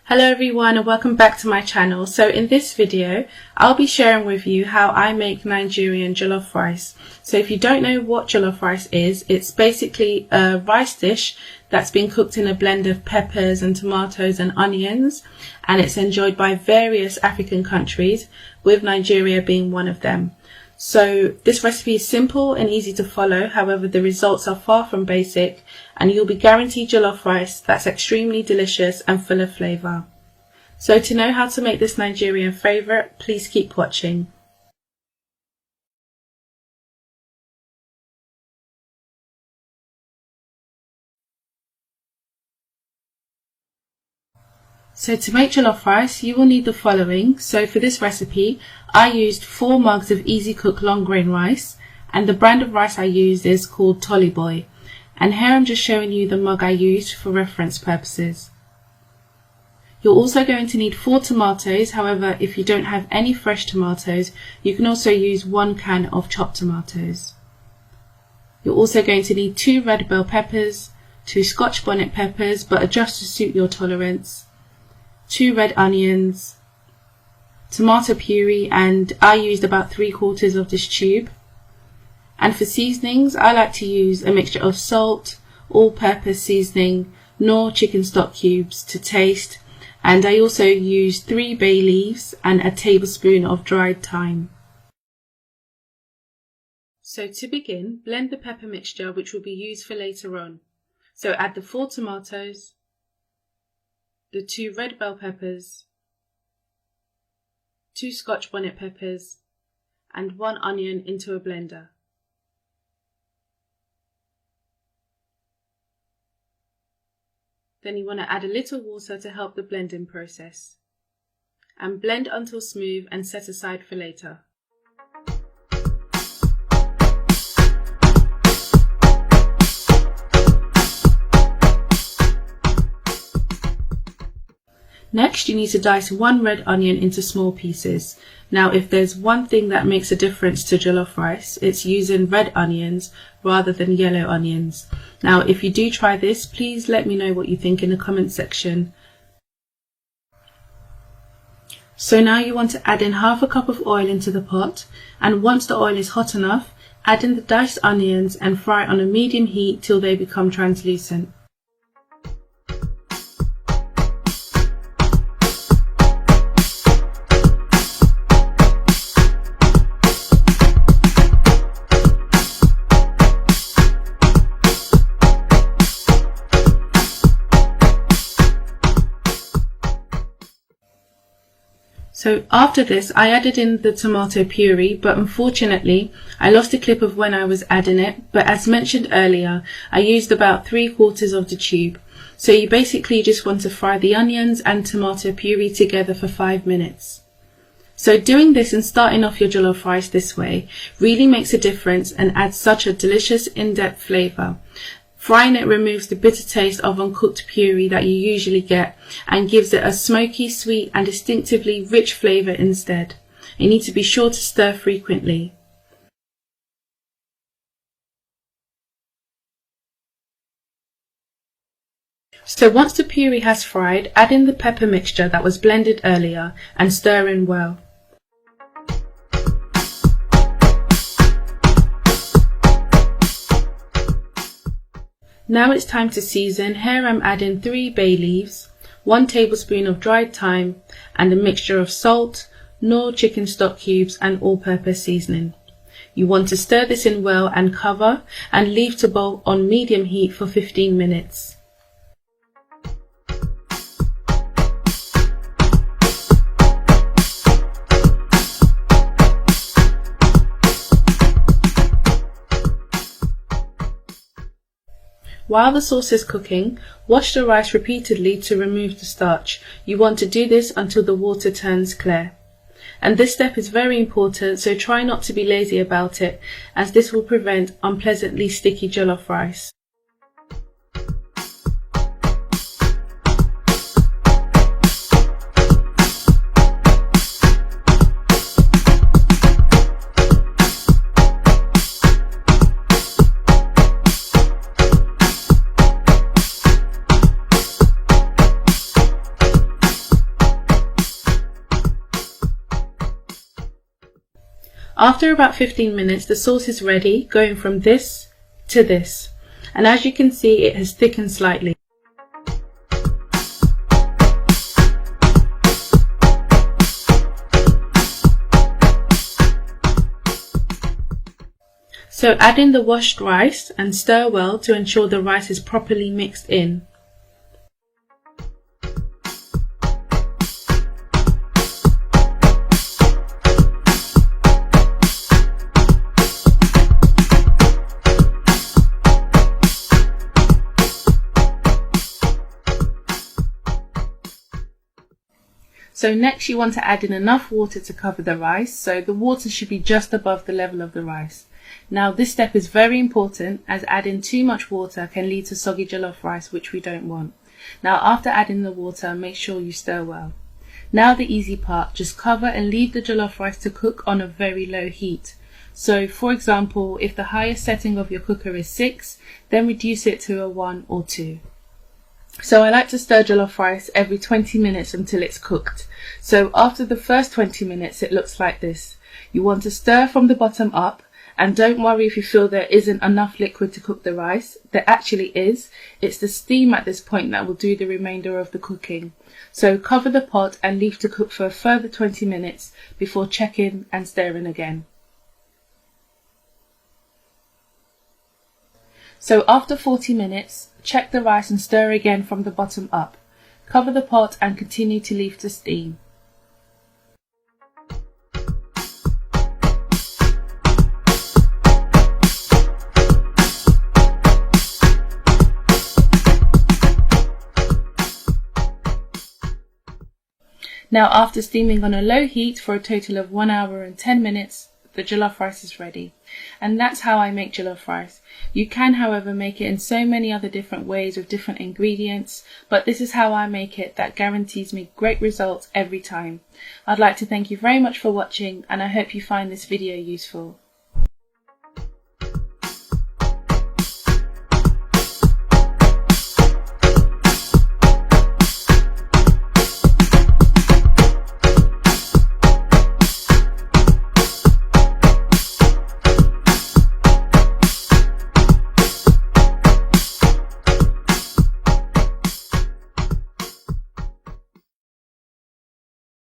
Hello everyone and welcome back to my channel. So in this video I'll be sharing with you how I make Nigerian jollof rice. So if you don't know what jollof rice is, it's basically a rice dish that's been cooked in a blend of peppers and tomatoes and onions, and it's enjoyed by various African countries, with Nigeria being one of them. So this recipe is simple and easy to follow, however the results are far from basic, and you'll be guaranteed jollof rice that's extremely delicious and full of flavour. So to know how to make this Nigerian favourite, please keep watching. So to make jollof rice, you will need the following. So for this recipe, I used 4 mugs of easy cook long grain rice, and the brand of rice I used is called Tolly Boy. And here I'm just showing you the mug I used for reference purposes. You're also going to need 4 tomatoes, however if you don't have any fresh tomatoes, you can also use 1 can of chopped tomatoes. You're also going to need 2 red bell peppers, 2 Scotch bonnet peppers but adjust to suit your tolerance, 2 red onions, tomato puree, and I used about 3/4 of this tube. And for seasonings, I like to use a mixture of salt, all-purpose seasoning, Knorr chicken stock cubes to taste, and I also used 3 bay leaves and a tablespoon of dried thyme. So to begin, blend the pepper mixture which will be used for later on. So add the 4 tomatoes, the 2 red bell peppers, 2 Scotch bonnet peppers, and 1 onion into a blender. Then you want to add a little water to help the blending process. And blend until smooth and set aside for later. Next, you need to dice 1 red onion into small pieces. Now, if there's one thing that makes a difference to jollof rice, it's using red onions rather than yellow onions. Now, if you do try this, please let me know what you think in the comment section. So now you want to add in half a cup of oil into the pot, and once the oil is hot enough, add in the diced onions and fry on a medium heat till they become translucent. So after this, I added in the tomato puree, but unfortunately I lost a clip of when I was adding it, but as mentioned earlier, I used about 3/4 of the tube. So you basically just want to fry the onions and tomato puree together for 5 minutes. So doing this and starting off your jollof rice this way really makes a difference and adds such a delicious in-depth flavour. Frying it removes the bitter taste of uncooked puree that you usually get and gives it a smoky, sweet and distinctively rich flavour instead. You need to be sure to stir frequently. So once the puree has fried, add in the pepper mixture that was blended earlier and stir in well. Now it's time to season. Here I'm adding 3 bay leaves, 1 tablespoon of dried thyme, and a mixture of salt, Knorr chicken stock cubes and all-purpose seasoning. You want to stir this in well and cover and leave to boil on medium heat for 15 minutes. While the sauce is cooking, wash the rice repeatedly to remove the starch. You want to do this until the water turns clear. And this step is very important, so try not to be lazy about it, as this will prevent unpleasantly sticky jollof rice. After about 15 minutes, the sauce is ready, going from this to this. And as you can see, it has thickened slightly. So add in the washed rice and stir well to ensure the rice is properly mixed in. So next you want to add in enough water to cover the rice, so the water should be just above the level of the rice. Now this step is very important, as adding too much water can lead to soggy jollof rice, which we don't want. Now after adding the water, make sure you stir well. Now the easy part, just cover and leave the jollof rice to cook on a very low heat. So for example, if the highest setting of your cooker is 6, then reduce it to a 1 or 2. So I like to stir jollof rice every 20 minutes until it's cooked. So after the first 20 minutes it looks like this. You want to stir from the bottom up, and don't worry if you feel there isn't enough liquid to cook the rice. There actually is. It's the steam at this point that will do the remainder of the cooking. So cover the pot and leave to cook for a further 20 minutes before checking and stirring again. So after 40 minutes, check the rice and stir again from the bottom up. Cover the pot and continue to leave to steam. Now after steaming on a low heat for a total of 1 hour and 10 minutes, the jollof rice is ready. And that's how I make jollof rice. You can, however, make it in so many other different ways with different ingredients, but this is how I make it that guarantees me great results every time. I'd like to thank you very much for watching, and I hope you find this video useful.